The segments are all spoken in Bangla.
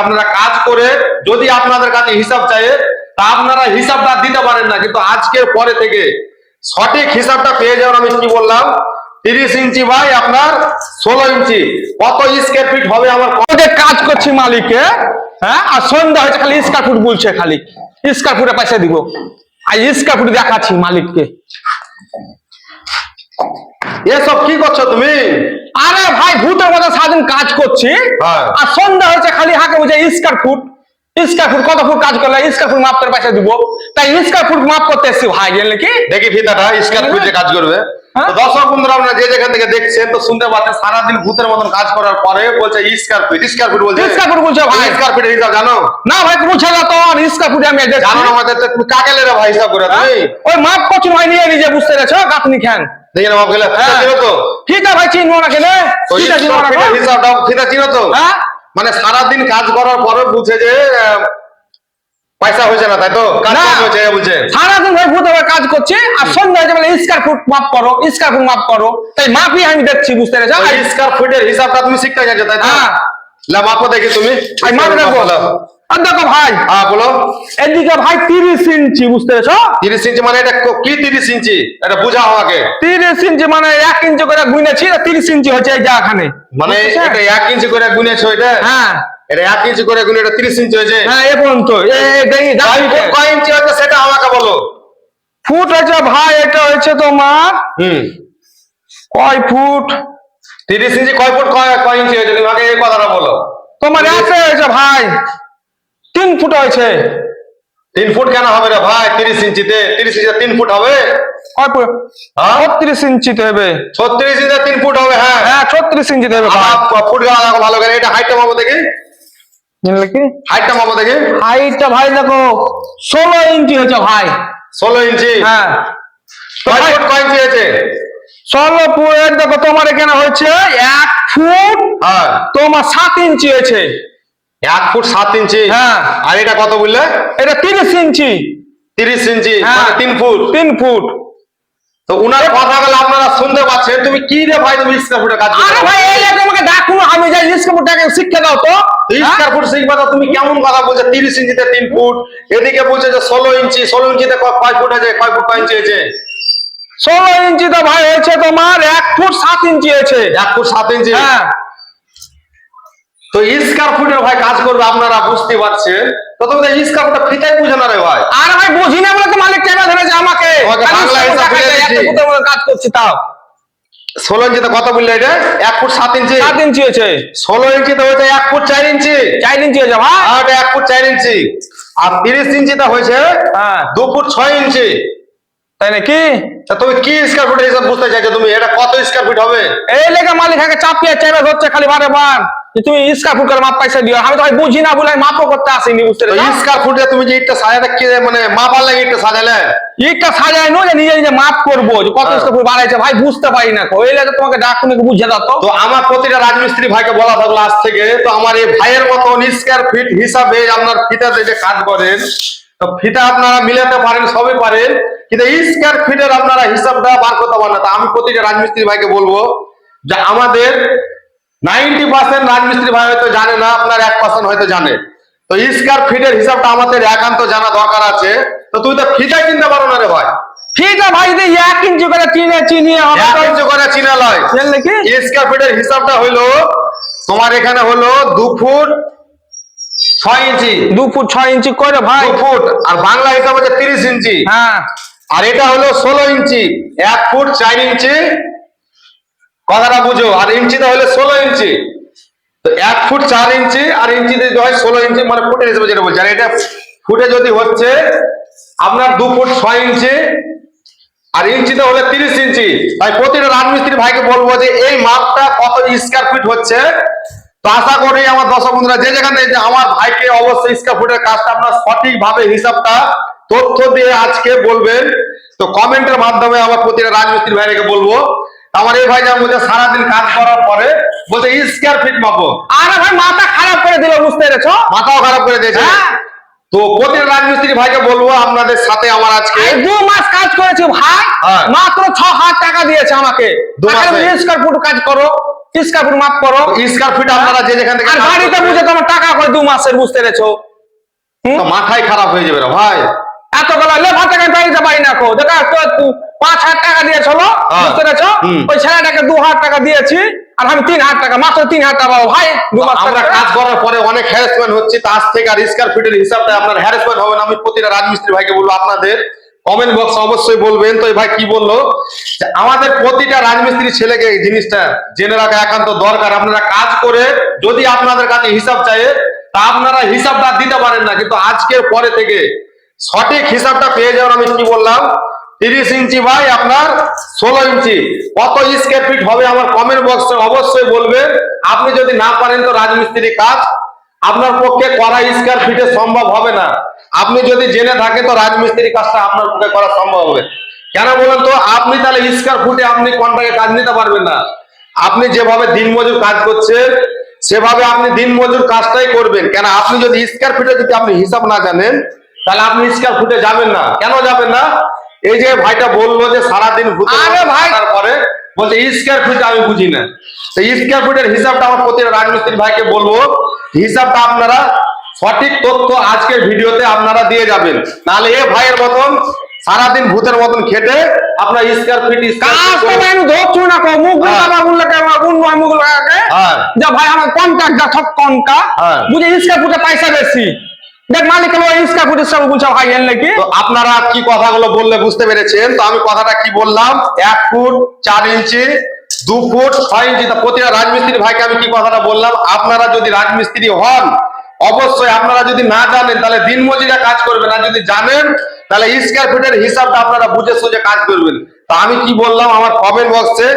আপনারা কাজ করে যদি আপনাদের কাছে হিসাব চাই তা আপনারা হিসাবটা দিতে পারেন না, কিন্তু আজকের পরে থেকে সঠিক হিসাবটা পেয়ে যাবেন। আমি কি বললাম, 30 ইঞ্চি ভাই আপনার 16 ইঞ্চি কত স্কয়ার ফিট হবে আমার কাজ করছি মালিককে, হ্যাঁ, আর সন্ধ্যা হয়েছে খালি স্কয়ার ফুট বলছে, খালি স্কয়ার ফুটে পয়সা দিব, আর স্কয়ার ফুট দেখাচ্ছি মালিককে। এসব কি করছো তুমি? আরে ভাই ভূতের মতো সারাদিন কাজ করছি, আর সন্ধ্যা হয়েছে খালি হাঁকে বুঝে স্কয়ার ফুট কত ফুট কাজ করলে স্কয়ার ফুট মাপ করে পয়সা দিব, তাই স্কয়ার ফুট মাপ করতে এসছি ভাই, জানলে কি দেখি ফিতাটা স্কয়ার ফুট যে কাজ করবে। তো দর্শক বন্ধুরা আপনারা যে যেখান থেকে দেখছেন তো শুনতে পাচ্ছেন, সারাদিন ভূতের মতন কাজ করার পরে বলছে স্কয়ার ফুট বলছে। স্কয়ার ফুট বলছে ভাই, স্কয়ার ফুটের হিসাব জানো না ভাই বুঝে না তো, স্কয়ার ফুটে আমি জানো না আমাদের তুমি কাকে লেরে ভাই হিসাব করে তুমি ওই মাপ করছি ভাই, নিয়ে নিজে বুঝতে পেরেছো গাঁথনি খান দেখি না মাপ গেলে চিনো তো ফিতা ভাই চিনবো না গেলে ফিতা চিনবো না হিসাবটা ফিতা চিনো তো, মানে সারাদিন কাজ করার পরে বুঝে যে পয়সা হয়েছে না, তাই তো কাজ হয়েছে বুঝে সারাদিন ভাই ভূত কাজ করছে, আর সন্ধ্যা হয়েছে বলে স্কয়ার ফুট মাপ করো, তাই মাপই আমি দেখছি, বুঝতে পেরেছো স্কয়ার ফুটের হিসাবটা তুমি শিখতে গেছো তাই তো? লা মাপো দেখি তুমি মাপ দেখো, আর দেখো ভাই বলো এদিকে ভাই 30 ইঞ্চি, বুঝতে পেরেছো 30 ইঞ্চি মানে এটা কি 30 ইঞ্চি এটা বুঝাও আমাকে। 30 ইঞ্চি মানে 1 ইঞ্চি করে গুনেছি, 30 ইঞ্চি হচ্ছে এই জায়গাখানে, মানে এটা 1 ইঞ্চি করে গুনেছো এটা? হ্যাঁ এটা 1 ইঞ্চি করে গুনে এটা 30 ইঞ্চি হয়েছে। হ্যাঁ এ পর্যন্ত কয় ইঞ্চি হচ্ছে সেটা আমাকে বলো। ফুট হচ্ছে ভাই, এটা হচ্ছে তোমার কয় ফুট, 30 ইঞ্চি কয় ফুট কয় ইঞ্চি হয়েছে তুমি আগে এই কথাটা বলো। তোমার এসে হয়েছে ভাই 3 ফুট হয়েছে। 3 ফুট কেন হবে রে ভাই? 30 ইঞ্চিতে 3 ফুট হবে? কয় ফুট? 36 ইঞ্চিতে হবে। 36 ইঞ্চিতে 3 ফুট হবে? হ্যাঁ হ্যাঁ 36 ইঞ্চিতে হবে ভাই। ফুট গালা দেখো ভালো করে, এটা হাইটটা মাপো দেখি, জানলে কি হাইটটা মাপো দেখি। হাইটটা ভাই দেখো 16 ইঞ্চি হচ্ছে ভাই। 16 ইঞ্চি? হ্যাঁ কয় ফুট কয় ইঞ্চি হয়েছে? 16 ফুট দেখো তোমার এখানে হচ্ছে 1 ফুট তোমার 7 ইঞ্চি হয়েছে। 1 ফুট 7 ইঞ্চি? হ্যাঁ। আর এটা কত বললে? এটা 30 ইঞ্চি। 30 ইঞ্চি মানে 3 ফুট। 3 ফুট। তো উনার কথাগুলো আপনারা শুনতে পাচ্ছেন, তুমি কি রে ভাই তুমি স্কয়ার ফুটে কাজ করো? আরে ভাই এই যে তোমাকে ডাকুন, আমি যাই স্কয়ার ফুটটাকে শিক্ষা দাও তো। স্কয়ার ফুট শিখবা তো তুমি কেমন কথা বলছো? 30 ইঞ্চিতে 3 ফুট, এদিকে বলছে যে 16 ইঞ্চি, 16 ইঞ্চিতে কয় ফুট আছে, কয় ফুট কয় ইঞ্চি হয়েছে? 16 ইঞ্চি তো ভাই হয়েছে তোমার 1 ফুট 7 ইঞ্চি হয়েছে। 1 ফুট 7 ইঞ্চি? হ্যাঁ। তো স্কয়ার ফুটের ভাই কাজ করবে আপনারা বুঝতে পারছেন, তো তুমি তো স্কয়ার ফুটটা ফিটাই বুঝো না রে ভাই। আরে ভাই বুঝি না বলে তো মালিক টাকা ধরেছে আমাকে, বাংলা হিসাব করে দিচ্ছি, কাজ করছি তাও। 16 ইঞ্চিতে কত বললে এটা? 1 ফুট 7 ইঞ্চি? 7 ইঞ্চি হয়েছে। 16 ইঞ্চিতে হয়েছে 1 ফুট 4 ইঞ্চি। 4 ইঞ্চি হয়েছে ভাই। আর এটা 1 ফুট 4 ইঞ্চি। আর 30 ইঞ্চিতে হয়েছে 2 ফুট 6 ইঞ্চি। তাই নাকি? তা তুমি কি স্কয়ার ফুটের হিসাব বুঝতে চাইছো? তুমি এটা কত স্কয়ার ফিট হবে? এই লেগে মালিক আগে চাপিয়ে চাপে ধরছে খালি বারে বার, তুমি স্কয়ার ফুট করে মাপ পয়সা দিও। আমি তো ভাই বুঝি না বলে মাপও করতে আসিনি, বুঝতে পারছো? স্কয়ার ফুটে তুমি যে ইটটা সাজাতে কি মানে মাপার লাগে ইটটা সাজালে? ইটটা সাজাই নো যে নিজে নিজে মাপ করবো যে কত স্কয়ার ফুট বাড়াইছে ভাই, বুঝতে পারি না। ওই লেগে তোমাকে ডাকুনি বুঝে দাও তো। তো আমার প্রতিটা রাজমিস্ত্রি ভাইকে বলা থাকলো আজ থেকে, তো আমার এই ভাইয়ের মতন স্কয়ার ফিট হিসাবে আপনার ফিতাতে যে কাজ করেন, তো ফিতা আপনারা মিলাতে পারেন, সবই পারেন, কিন্তু স্কয়ার ফিটের আপনারা হিসাবটা বার করতে পারেন না। তা আমি প্রতিটা রাজমিস্ত্রি ভাইকে বলবো যে আমাদের 90% রাজমিস্ত্রি ভাই হয়তো জানে না, আপনার 1% হয়তো জানে। তো স্কয়ার ফিটের হিসাবটা আমাদের একান্ত জানা দরকার আছে। তো তুই তো ফিটাই কিনতে পারো না রে ভাই। ফিটা ভাই 1 ইঞ্চি করে চিনিয়ে 1 ইঞ্চি করে চিনা লয়। জানলে কি? স্কয়ার ফিটের হিসাবটা হইলো তোমার এখানে হলো 2 ফুট 6 ইঞ্চি। 2 ফুট 6 ইঞ্চি করে ভাই। 2 ফুট আর বাংলা হিসাব হচ্ছে 30 ইঞ্চি। হ্যাঁ। আর এটা হলো 16 ইঞ্চি। 1 ফুট 4 ইঞ্চি, কথাটা বুঝো। আর ইঞ্চিতে হলো 16 ইঞ্চি। তো 1 ফুট 4 ইঞ্চি আর ইঞ্চিতে যদি হয় 16 ইঞ্চি, মানে ফুটের হিসেবে যেটা বলছি। আর এটা ফুটে যদি হচ্ছে আপনার 2 ফুট 6 ইঞ্চি আর ইঞ্চিতে হলে 30 ইঞ্চি। তাই প্রতিটা রাজমিস্ত্রি ভাইকে বলবো যে এই মাপটা কত স্কয়ার ফিট হচ্ছে। তো আশা করি আমার দর্শক বন্ধুরা যে যেখানে আমার ভাইকে অবশ্যই স্কয়ার ফুটের কাজটা আপনার সঠিক ভাবে হিসাবটা তথ্য দিয়ে আজকে বলবেন। তো কমেন্টের মাধ্যমে আমার প্রতিটা রাজমিস্ত্রি ভাইকে বলবো। আমার এই ভাই যেমন বলছে সারাদিন কাজ করার পরে বলছে স্কয়ার ফিট মাপো। আরে ভাই মাথা খারাপ করে দিল, বুঝতে পেরেছো? মাথাও খারাপ করে দিয়েছে। তো প্রতিটা রাজমিস্ত্রি ভাইকে বলবো আপনাদের সাথে আমার আজকে 2 মাস কাজ করেছি ভাই, মাত্র 6,000 টাকা দিয়েছে আমাকে। স্কয়ার ফুট কাজ করো, স্কয়ার ফুট মাপ করো। স্কয়ার ফিট আপনারা যে যেখান থেকে আর গাড়িতে বুঝে তোমার টাকা করে 2 মাসের, বুঝতে পেরেছো? তো মাথায় খারাপ হয়ে যাবে রে ভাই। এত গলা লেবার টাকা পাইতে পারি না কো, দেখা তো 5,000 টাকা দিয়েছিল, হ্যাঁ। বুঝতে পেরেছো? হুম। ওই ছেলেটাকে 2,000 টাকা দিয়েছি, আর আমি 3,000 টাকা, মাত্র 3,000 টাকা পাবো ভাই 2 মাস আমরা পরে। কাজ করার পরে অনেক হ্যারাসমেন্ট হচ্ছে, তা আজ থেকে আর স্কয়ার ফিটের হিসাবটা আপনার হ্যারাসমেন্ট হবে না। আমি প্রতিটা রাজমিস্ত্রি ভাইকে বলবো, আপনাদের কমেন্ট বক্সে অবশ্যই বলবেন। তো এই ভাই কি বললো, যে আমাদের প্রতিটা রাজমিস্ত্রি ছেলেকে এই জিনিসটা জেনে রাখা একান্ত দরকার। আপনারা কাজ করে যদি আপনাদের কাছে হিসাব চাই, তা আপনারা হিসাবটা দিতে পারেন না, কিন্তু আজকের পরে থেকে সঠিক হিসাবটা পেয়ে যাবেন। আমি কি বললাম, 30 ইঞ্চি ভাই আপনার 16 ইঞ্চি কত স্কয়ার ফিট হবে আমার কমেন্ট বক্সে অবশ্যই বলবেন। আপনি যদি না পারেন তো রাজমিস্ত্রি কাজ আপনার পক্ষে করা স্কয়ার ফিটে সম্ভব হবে না। আপনি যদি জেনে থাকেন তো রাজমিস্ত্রি কাজটা আপনার পক্ষে করা সম্ভব হবে। কেন বলেন তো, আপনি তাহলে স্কয়ার ফুটে আপনি কন্ট্রাক্টে কাজ নিতে পারবেন না। আপনি যেভাবে দিনমজুর কাজ করছেন সেভাবে আপনি দিনমজুর কাজটাই করবেন। কেন, আপনি যদি স্কয়ার ফিটে যদি আপনি হিসাব না জানেন তাহলে আপনি স্কয়ার ফুটে যাবেন না। কেন যাবেন না? এই যে ভাইটা বললো যে সারাদিন ভূতে আরে ভাই! পরে বলছে স্কয়ার ফিট আমি বুঝি না। তো স্কয়ার ফিটের হিসাবটা আমার প্রতিটা রাজমিস্ত্রি ভাইকে বলবো, হিসাবটা আপনারা সঠিক তথ্য আজকের ভিডিওতে আপনারা দিয়ে যাবেন। নাহলে এ ভাইয়ের মতন সারাদিন ভূতের মতন খেটে আপনার স্কয়ার ফিট কাজ তো ভাই আমি ধরছু না কো, মুখ হ্যাঁ। লাগাবা গুন লাগে, আমার গুন নয় মুখ লাগাকে। হ্যাঁ। যে ভাই আমার কন্ট্রাক্ট যা থক কনকা, হ্যাঁ। বুঝে স্কয়ার ফুটে পয়সা বেশি। দেখ মালিক হলো স্কয়ার ফুটের সব বলছে ভাই এর নাকি। তো আপনারা কি কথাগুলো বললে বুঝতে পেরেছেন? তো আমি কথাটা কি বললাম, 1 ফুট 4 ইঞ্চি 2 ফুট 6 ইঞ্চি। তা প্রতিটা রাজমিস্ত্রি ভাইকে আমি কি কথাটা বললাম, আপনারা যদি রাজমিস্ত্রি হন অবশ্যই, আপনারা যদি না জানেন তাহলে দিনমজুরিয়া কাজ করবেন, আর যদি জানেন তাহলে স্কয়ার ফিটের হিসাবটা আপনারা বুঝে সুঝে কাজ করবেন। তা আমি কি বললাম আমার কমেন্ট বক্সে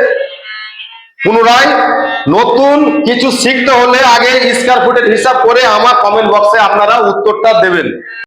পুনরায় নতুন কিছু শিখতে হলে আগে স্কয়ার ফুটের হিসাব করে আমার কমেন্ট বক্সে আপনারা উত্তরটা দেবেন।